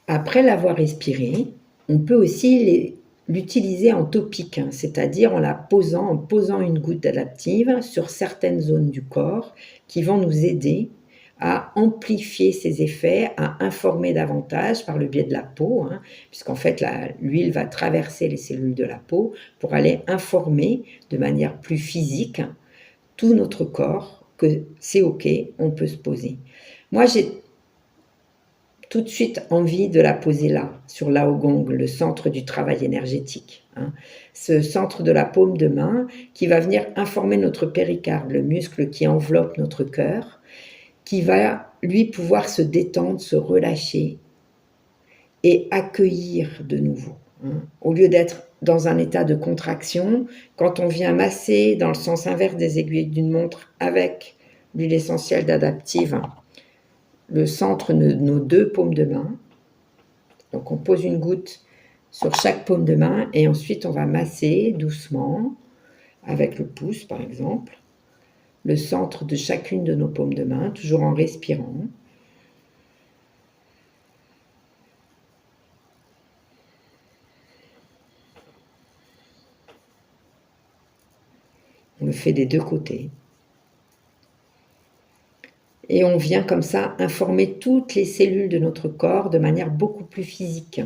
Après l'avoir respiré, on peut aussi l'utiliser en topique, hein, c'est-à-dire en posant une goutte adaptive sur certaines zones du corps qui vont nous aider à amplifier ses effets, à informer davantage par le biais de la peau, hein, puisqu'en fait l'huile va traverser les cellules de la peau pour aller informer de manière plus physique tout notre corps que c'est OK, on peut se poser. Moi, j'ai tout de suite envie de la poser là, sur l'Aogong, le centre du travail énergétique, hein. Ce centre de la paume de main qui va venir informer notre péricarde, le muscle qui enveloppe notre cœur, qui va, lui, pouvoir se détendre, se relâcher et accueillir de nouveau, hein. Au lieu d'être dans un état de contraction, quand on vient masser dans le sens inverse des aiguilles d'une montre avec l'huile essentielle d'adaptive, le centre de nos deux paumes de main. Donc on pose une goutte sur chaque paume de main et ensuite on va masser doucement, avec le pouce par exemple, le centre de chacune de nos paumes de main, toujours en respirant. On le fait des deux côtés. Et on vient comme ça informer toutes les cellules de notre corps de manière beaucoup plus physique,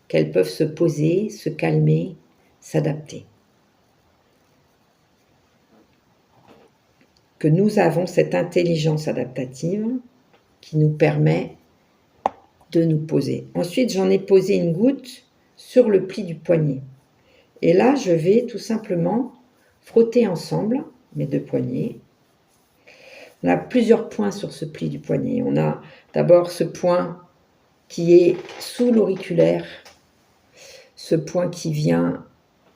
qu'elles peuvent se poser, se calmer, s'adapter. Que nous avons cette intelligence adaptative qui nous permet de nous poser. Ensuite, j'en ai posé une goutte sur le pli du poignet. Et là, je vais tout simplement frotter ensemble mes deux poignets. On a plusieurs points sur ce pli du poignet. On a d'abord ce point qui est sous l'auriculaire, ce point qui vient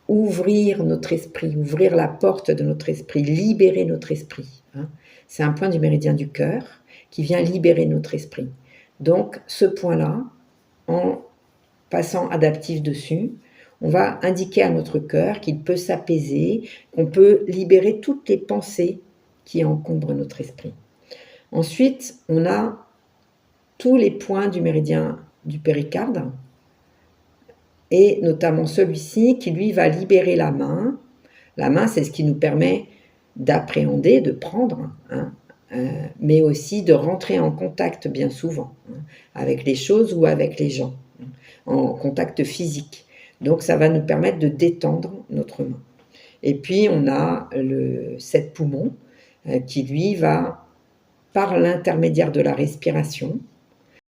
ouvrir notre esprit, ouvrir la porte de notre esprit, libérer notre esprit, hein. C'est un point du méridien du cœur qui vient libérer notre esprit. Donc, ce point-là, en passant adaptif dessus, on va indiquer à notre cœur qu'il peut s'apaiser, qu'on peut libérer toutes les pensées qui encombrent notre esprit. Ensuite, on a tous les points du méridien du péricarde, et notamment celui-ci qui, lui, va libérer la main. La main, c'est ce qui nous permet d'appréhender, de prendre, hein, mais aussi de rentrer en contact bien souvent, hein, avec les choses ou avec les gens, hein, en contact physique. Donc, ça va nous permettre de détendre notre main. Et puis, on a le 7 poumons qui, lui, va, par l'intermédiaire de la respiration,